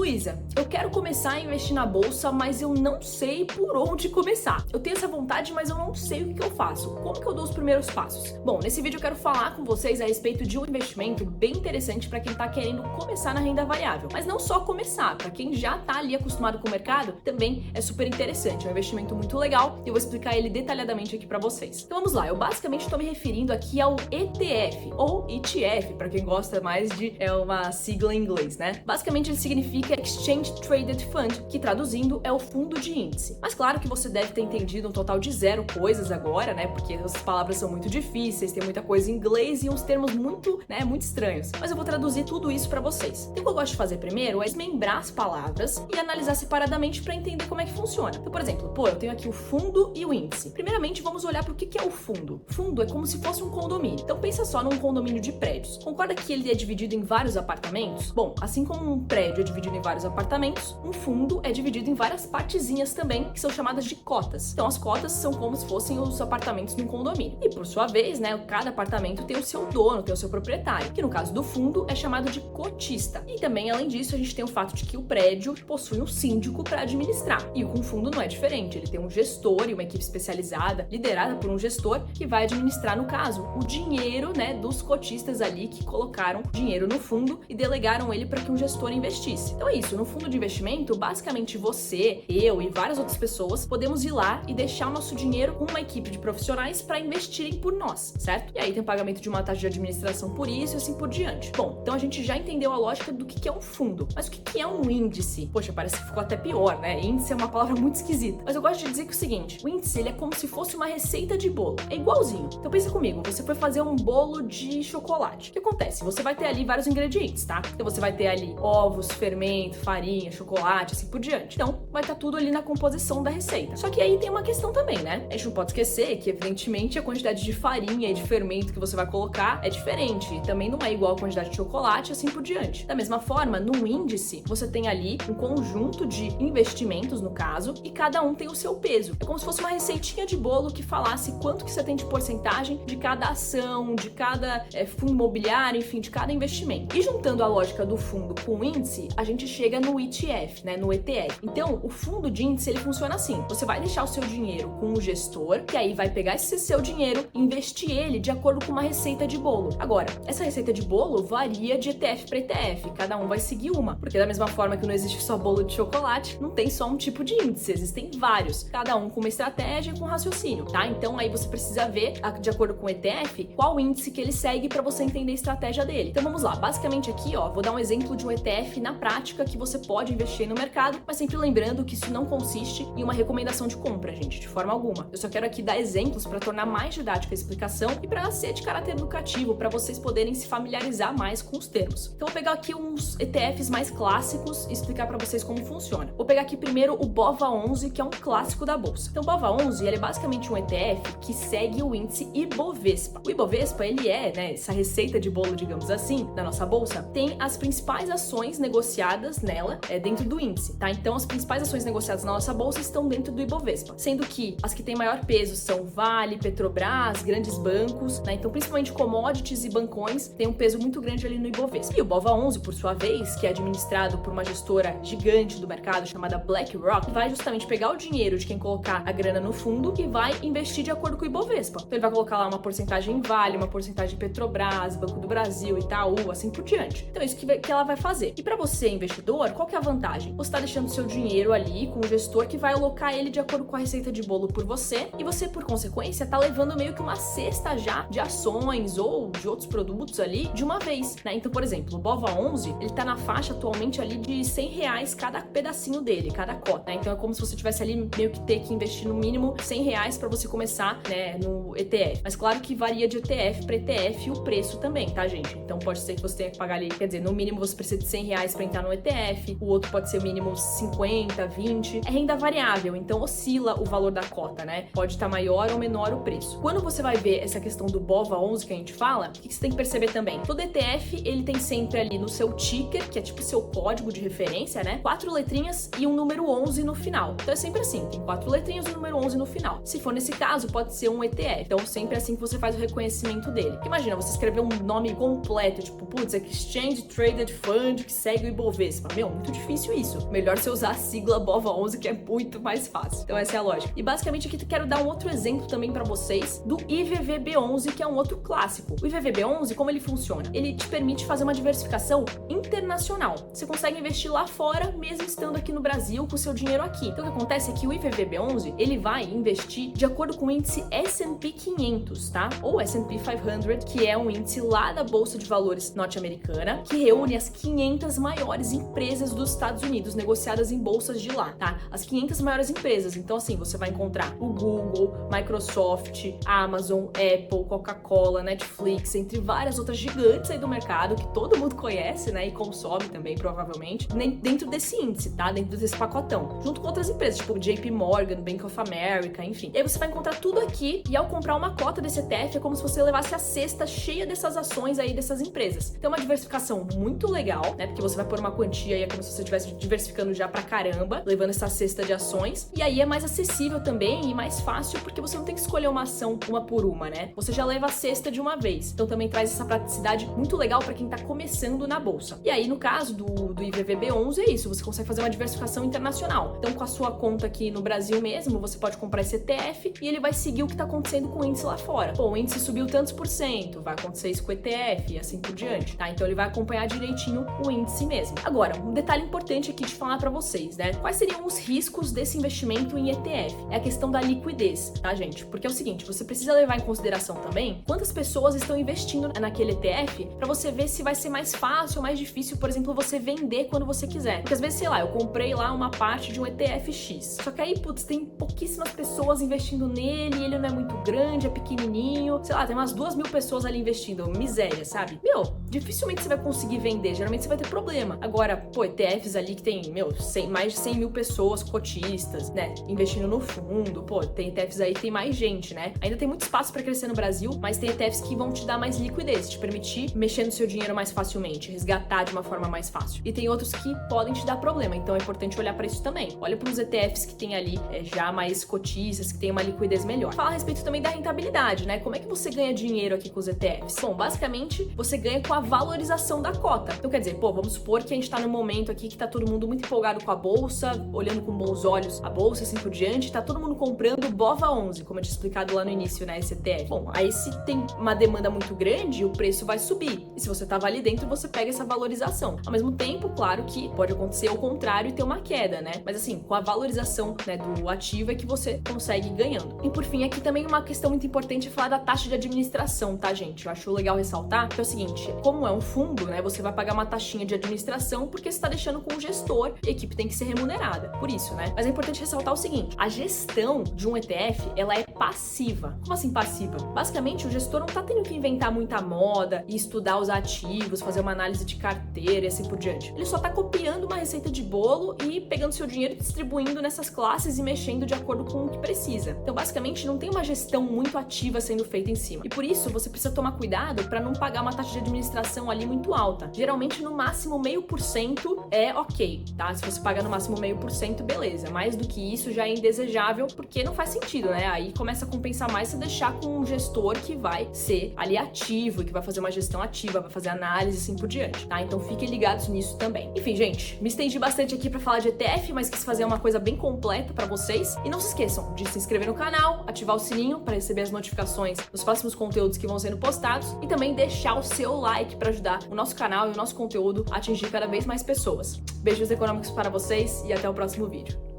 Luísa, eu quero começar a investir na bolsa, mas eu não sei por onde começar. Eu tenho essa vontade, mas eu não sei o que eu faço. Como que eu dou os primeiros passos? Bom, nesse vídeo eu quero falar com vocês a respeito de um investimento bem interessante para quem está querendo começar na renda variável. Mas não só começar, para quem já está ali acostumado com o mercado, também é super interessante. É um investimento muito legal e eu vou explicar ele detalhadamente aqui para vocês. Então vamos lá, eu basicamente estou me referindo aqui ao ETF, ou ETF, para quem gosta mais de, é uma sigla em inglês, né? Basicamente ele significa Exchange Traded Fund, que traduzindo é o fundo de índice. Mas claro que você deve ter entendido um total de 0 coisas agora, né? Porque as palavras são muito difíceis, tem muita coisa em inglês e uns termos muito estranhos. Mas eu vou traduzir tudo isso para vocês. Então o que eu gosto de fazer primeiro é desmembrar as palavras e analisar separadamente para entender como é que funciona. Então, por exemplo, eu tenho aqui o fundo e o índice. Primeiramente, vamos olhar para o que é o fundo. Fundo é como se fosse um condomínio. Então pensa só num condomínio de prédios. Concorda que ele é dividido em vários apartamentos? Bom, assim como um prédio é dividido em vários apartamentos, um fundo é dividido em várias partezinhas também, que são chamadas de cotas. Então as cotas são como se fossem os apartamentos de um condomínio. E por sua vez, cada apartamento tem o seu dono, tem o seu proprietário, que no caso do fundo é chamado de cotista. E também, além disso, a gente tem o fato de que o prédio possui um síndico para administrar. E com o fundo não é diferente, ele tem um gestor e uma equipe especializada, liderada por um gestor, que vai administrar, no caso, o dinheiro, dos cotistas ali que colocaram dinheiro no fundo e delegaram ele para que um gestor investisse. Então é isso, no fundo de investimento, basicamente você, eu e várias outras pessoas podemos ir lá e deixar o nosso dinheiro com uma equipe de profissionais para investirem por nós, certo? E aí tem o pagamento de uma taxa de administração por isso e assim por diante. Bom, então a gente já entendeu a lógica do que é um fundo, mas o que é um índice? Poxa, parece que ficou até pior, né? Índice é uma palavra muito esquisita, mas eu gosto de dizer que é o seguinte, o índice ele é como se fosse uma receita de bolo, é igualzinho. Então pensa comigo, você foi fazer um bolo de chocolate. O que acontece? Você vai ter ali vários ingredientes, tá? Então você vai ter ali ovos, fermento, farinha, chocolate, assim por diante. Então vai estar tudo ali na composição da receita. Só que aí tem uma questão também, né? A gente não pode esquecer que evidentemente a quantidade de farinha e de fermento que você vai colocar é diferente. E também não é igual a quantidade de chocolate, assim por diante. Da mesma forma, no índice, você tem ali um conjunto de investimentos, no caso, e cada um tem o seu peso. É como se fosse uma receitinha de bolo que falasse quanto que você tem de porcentagem de cada ação, de cada fundo imobiliário, enfim, de cada investimento. E juntando a lógica do fundo com o índice, a gente chega no ETF, no ETF. Então, o fundo de índice, ele funciona assim. Você vai deixar o seu dinheiro com o gestor, que aí vai pegar esse seu dinheiro e investir ele de acordo com uma receita de bolo. Agora, essa receita de bolo varia de ETF para ETF, cada um vai seguir uma, porque da mesma forma que não existe só bolo de chocolate, não tem só um tipo de índice, existem vários, cada um com uma estratégia e com raciocínio, tá? Então aí você precisa ver, de acordo com o ETF, qual índice que ele segue para você entender a estratégia dele. Então vamos lá, basicamente aqui, vou dar um exemplo de um ETF na prática que você pode investir no mercado, mas sempre lembrando que isso não consiste em uma recomendação de compra, gente, de forma alguma. Eu só quero aqui dar exemplos para tornar mais didática a explicação e para ser de caráter educativo, para vocês poderem se familiarizar mais com os termos. Então vou pegar aqui uns ETFs mais clássicos e explicar para vocês como funciona. Vou pegar aqui primeiro o BOVA11, que é um clássico da bolsa. Então o BOVA11, ele é basicamente um ETF que segue o índice Ibovespa. O Ibovespa, ele essa receita de bolo, digamos assim, da nossa bolsa, tem as principais ações negociadas nela, dentro do índice, tá? Então as principais ações negociadas na nossa bolsa estão dentro do Ibovespa, sendo que as que têm maior peso são Vale, Petrobras, grandes bancos, Então principalmente commodities e bancões têm um peso muito grande ali no Ibovespa. E o BOVA11, por sua vez, que é administrado por uma gestora gigante do mercado chamada BlackRock, vai justamente pegar o dinheiro de quem colocar a grana no fundo e vai investir de acordo com o Ibovespa. Então ele vai colocar lá uma porcentagem em Vale, uma porcentagem em Petrobras, Banco do Brasil, Itaú, assim por diante. Então é isso que ela vai fazer. E para você, investidor, qual que é a vantagem? Você está deixando seu dinheiro ali com o gestor que vai alocar ele de acordo com a receita de bolo por você e você, por consequência, tá levando meio que uma cesta já de ações ou de outros produtos ali de uma vez, Então, por exemplo, o BOVA11, ele tá na faixa atualmente ali de R$100 cada pedacinho dele, cada cota, Então é como se você tivesse ali meio que ter que investir no mínimo R$100 para você começar, no ETF. Mas claro que varia de ETF para ETF e o preço também, tá, gente? Então pode ser que você tenha que pagar ali, quer dizer, no mínimo você precisa de R$100 para entrar no ETF, o outro pode ser o mínimo 50, 20. É renda variável, então oscila o valor da cota, Pode estar maior ou menor o preço. Quando você vai ver essa questão do BOVA11 que a gente fala, o que você tem que perceber também? Todo ETF, ele tem sempre ali no seu ticker, que é tipo o seu código de referência, 4 letrinhas e um número 11 no final. Então é sempre assim, tem 4 letrinhas e um número 11 no final. Se for nesse caso, pode ser um ETF. Então sempre é assim que você faz o reconhecimento dele. Porque imagina, você escrever um nome completo, tipo, Exchange Traded Fund, que segue o Ibovespa. Você fala, meu, muito difícil isso. Melhor você usar a sigla BOVA11, que é muito mais fácil. Então essa é a lógica. E basicamente aqui eu quero dar um outro exemplo também pra vocês do IVVB11, que é um outro clássico. O IVVB11, como ele funciona? Ele te permite fazer uma diversificação internacional. Você consegue investir lá fora, mesmo estando aqui no Brasil, com o seu dinheiro aqui. Então o que acontece é que o IVVB11, ele vai investir de acordo com o índice S&P 500, tá? Ou S&P 500, que é um índice lá da Bolsa de Valores norte-americana, que reúne as 500 maiores empresas dos Estados Unidos, negociadas em bolsas de lá, tá? As 500 maiores empresas. Então, assim, você vai encontrar o Google, Microsoft, Amazon, Apple, Coca-Cola, Netflix, entre várias outras gigantes aí do mercado, que todo mundo conhece, né? E consome também, provavelmente, dentro desse índice, tá? Dentro desse pacotão. Junto com outras empresas, tipo JP Morgan, Bank of America, enfim. E aí você vai encontrar tudo aqui, e ao comprar uma cota desse ETF, é como se você levasse a cesta cheia dessas ações aí dessas empresas. Então, é uma diversificação muito legal, né? Porque você vai pôr uma quantia aí, é como se você estivesse diversificando já pra caramba, levando essa cesta de ações. E aí é mais acessível também e mais fácil, porque você não tem que escolher uma ação uma por uma, né? Você já leva a cesta de uma vez. Então também traz essa praticidade muito legal para quem tá começando na bolsa. E aí, no caso do IVVB11, é isso, você consegue fazer uma diversificação internacional. Então, com a sua conta aqui no Brasil mesmo, você pode comprar esse ETF e ele vai seguir o que tá acontecendo com o índice lá fora. Pô, o índice subiu tantos por cento, vai acontecer isso com o ETF e assim por diante, tá? Então ele vai acompanhar direitinho o índice mesmo. Agora, um detalhe importante aqui de falar para vocês, né? Quais seriam os riscos desse investimento em ETF? É a questão da liquidez, tá, gente? Porque é o seguinte, você precisa levar em consideração também quantas pessoas estão investindo naquele ETF para você ver se vai ser mais fácil ou mais difícil, por exemplo, você vender quando você quiser. Porque às vezes, sei lá, eu comprei lá uma parte de um ETF X. Só que aí, putz, tem pouquíssimas pessoas investindo nele, ele não é muito grande, é pequenininho. Sei lá, tem umas 2.000 pessoas ali investindo. Miséria, sabe? Meu, dificilmente você vai conseguir vender. Geralmente você vai ter problema. Agora, pô, ETFs ali que tem, meu, mais de 100 mil pessoas cotistas, né? Investindo no fundo. Pô, tem ETFs aí que tem mais gente, né? Ainda tem muito espaço para crescer no Brasil, mas tem ETFs que vão te dar mais liquidez, te permitir mexer no seu dinheiro mais facilmente, resgatar de uma forma mais fácil. E tem outros que podem te dar problema, então é importante olhar para isso também. Olha para os ETFs que tem ali já mais cotistas, que tem uma liquidez melhor. Fala a respeito também da rentabilidade, né? Como é que você ganha dinheiro aqui com os ETFs? Bom, basicamente, você ganha com a valorização da cota. Então, quer dizer, pô, vamos supor que a gente tá num momento aqui que tá todo mundo muito empolgado com a bolsa, olhando com bons olhos a bolsa, assim por diante, tá todo mundo comprando BOVA11, como eu tinha explicado lá no início, né, esse ETF. Bom, aí se tem uma demanda muito grande, o preço vai subir. E se você tava ali dentro, você pega essa valorização. Ao mesmo tempo, claro que pode acontecer o contrário e ter uma queda, né? Mas assim, com a valorização, né, do ativo é que você consegue ir ganhando. E por fim, aqui também uma questão muito importante é falar da taxa de administração, tá, gente? Eu acho legal ressaltar que é o seguinte, como é um fundo, né, você vai pagar uma taxinha de administração porque você tá deixando com o gestor, a equipe tem que ser remunerada, por isso, né? Mas é importante ressaltar o seguinte, a gestão de um ETF, ela é passiva. Como assim passiva? Basicamente, o gestor não tá tendo que inventar muita moda e estudar os ativos, fazer uma análise de carteira e assim por diante. Ele só tá copiando uma receita de bolo e pegando seu dinheiro e distribuindo nessas classes e mexendo de acordo com o que precisa. Então, basicamente, não tem uma gestão muito ativa sendo feita em cima. E por isso, você precisa tomar cuidado para não pagar uma taxa de administração ali muito alta. Geralmente, no máximo 0,5% é ok, tá? Se você pagar no máximo 0,5%, beleza. Mais do que isso já é indesejável, porque não faz sentido, né? Aí começa a compensar mais se deixar com um gestor que vai ser ali ativo e que vai fazer uma gestão ativa, vai fazer análise e assim por diante, tá? Então fiquem ligados nisso também. Enfim, gente, me estendi bastante aqui pra falar de ETF, mas quis fazer uma coisa bem completa pra vocês. E não se esqueçam de se inscrever no canal, ativar o sininho para receber as notificações dos próximos conteúdos que vão sendo postados e também deixar o seu like para ajudar o nosso canal e o nosso conteúdo a atingir cada vez mais pessoas. Beijos econômicos para vocês e até o próximo vídeo.